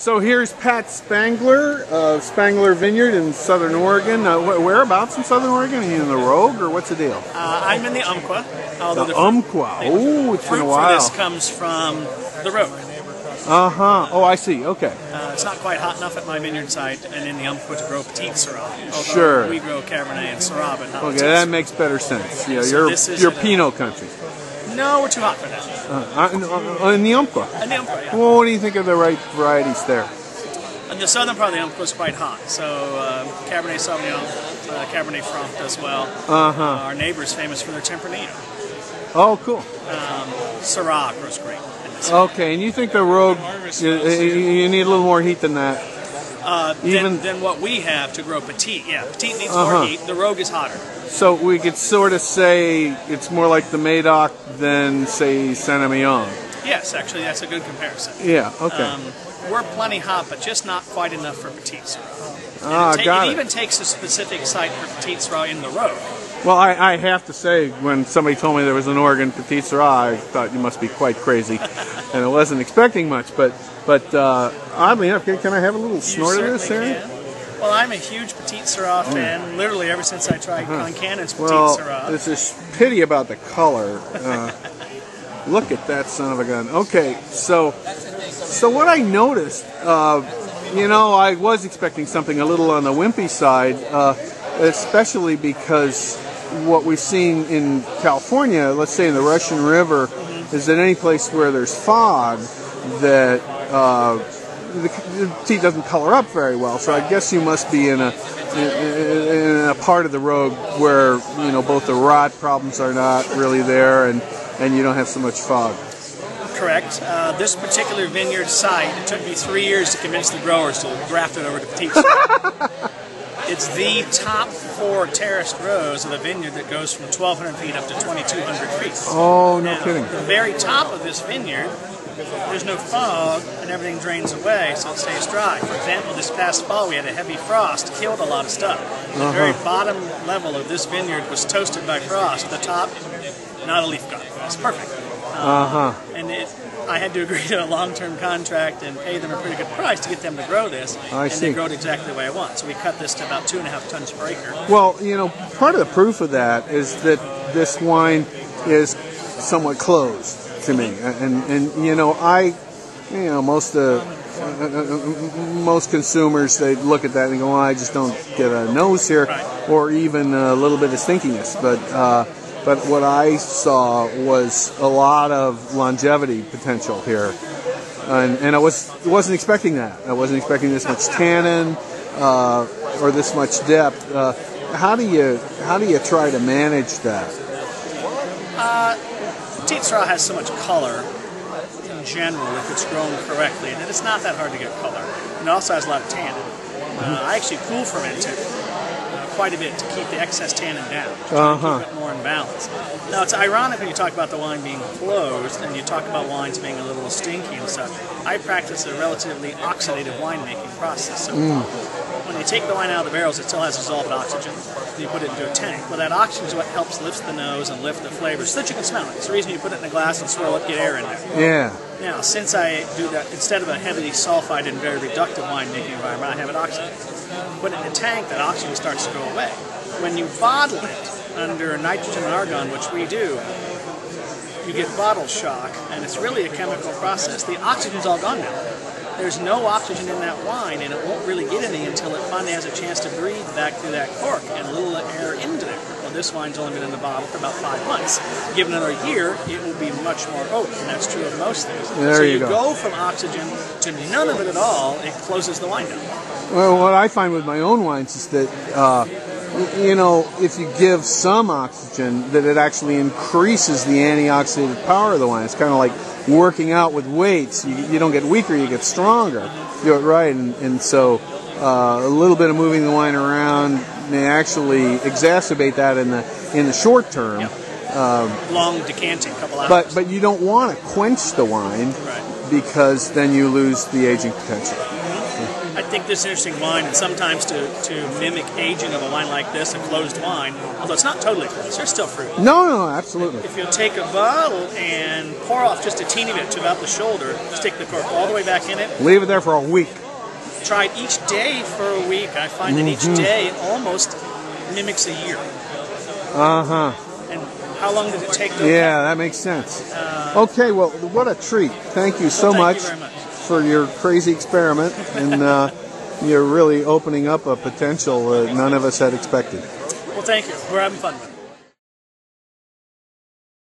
So here's Pat Spangler of Spangler Vineyard in Southern Oregon. Whereabouts in Southern Oregon? Are you in the Rogue, or what's the deal? I'm in the Umpqua. The Umpqua. Oh, it's been a while. The fruit for this comes from the Rogue. Oh, I see. Okay. It's not quite hot enough at my vineyard site and in the Umpqua to grow Petite Sirah. Sure. We grow Cabernet and Syrah, but not Okay, Petite that Sirah. makes better sense. Yeah, So you're Pinot country. No, we're too hot for that. In the Umpqua. In the Umpqua, yeah. Well, what do you think of the right varieties there? And the southern part of the Umpqua is quite hot, so Cabernet Sauvignon, Cabernet Franc does well. Our neighbor's famous for their Tempranillo. Oh, cool. Syrah grows great. Okay, and you think the Rogue, you need a little more heat than that? Than what we have to grow Petite. Yeah, Petite needs more heat. The Rogue is hotter. So we could sort of say it's more like the Medoc than, say, Saint-Emilion. Yes, actually, that's a good comparison. Yeah, okay. We're plenty hot, but just not quite enough for Petite Sirah. Got it. It even takes a specific site for Petite Sirah in the Rogue. Well, I have to say, when somebody told me there was an Oregon Petite Sirah, I thought you must be quite crazy, and I wasn't expecting much. But oddly enough, can I have a little snort of this here? Well, I'm a huge Petite Sirah fan, literally ever since I tried Concannon's Petite Sirah. There's this pity about the color. Look at that son of a gun. Okay, so what I noticed, I was expecting something a little on the wimpy side, especially because what we've seen in California, let's say in the Russian River, is that any place where there's fog, that the tea doesn't color up very well. So I guess you must be in a part of the Rogue where both the rot problems are not really there, and you don't have so much fog. Correct. This particular vineyard site, it took me 3 years to convince the growers to graft it over to Petite Sirah. It's the top 4 terraced rows of a vineyard that goes from 1,200 feet up to 2,200 feet. Oh, no kidding. The very top of this vineyard, there's no fog and everything drains away, so it stays dry. For example, this past fall we had a heavy frost, killed a lot of stuff. The very bottom level of this vineyard was toasted by frost. The top, not a leaf gone. It's perfect. And I had to agree to a long-term contract and pay them a pretty good price to get them to grow this. They grow it exactly the way I want. So we cut this to about 2.5 tons per acre. Well, part of the proof of that is that this wine is somewhat closed to me, most consumers, they look at that and go, well, I just don't get a nose here, or even a little bit of stinkiness, but what I saw was a lot of longevity potential here, and I wasn't expecting that. I wasn't expecting this much tannin or this much depth. How do you try to manage that? Petite Sirah has so much color in general if it's grown correctly that it's not that hard to get color. And it also has a lot of tannin. I actually cool ferment it quite a bit to keep the excess tannin down, to keep it more in balance. Now, it's ironic when you talk about the wine being closed and you talk about wines being a little stinky and stuff. I practice a relatively oxidative winemaking process. So when you take the wine out of the barrels, it still has dissolved oxygen. Then you put it into a tank. Well, that oxygen is what helps lift the nose and lift the flavors so that you can smell it. It's the reason you put it in a glass and swirl it, get air in there. Yeah. Now, since I do that, instead of a heavily sulfide and very reductive winemaking environment, I have it oxygenated. Put it in a tank, that oxygen starts to go away. When you bottle it under nitrogen and argon, which we do, you get bottle shock, and it's really a chemical process. The oxygen's all gone now. There's no oxygen in that wine, and it won't really get any until it finally has a chance to breathe back through that cork and a little air into there. Well, this wine's only been in the bottle for about 5 months. Given another year, it will be much more oak, and that's true of most things. So you go from oxygen to none of it at all, it closes the wine down. Well, what I find with my own wines is that, if you give some oxygen, that it actually increases the antioxidant power of the wine. It's kind of like working out with weights. You don't get weaker, you get stronger. You do it right, and so a little bit of moving the wine around may actually exacerbate that in the short term. Long decanting, couple hours. But you don't want to quench the wine because then you lose the aging potential. I think this is an interesting wine, and sometimes to mimic aging of a wine like this, a closed wine, although it's not totally closed, there's still fruit. No, absolutely. If you'll take a bottle and pour off just a teeny bit to about the shoulder, stick the cork all the way back in it. Leave it there for a week. Try it each day for a week. I find that each day it almost mimics a year. Uh-huh. And how long does it take to... Yeah, that makes sense. Okay, well, what a treat. Thank you so thank much, you very much for your crazy experiment, and you're really opening up a potential that none of us had expected. Well, thank you. We're having fun with it.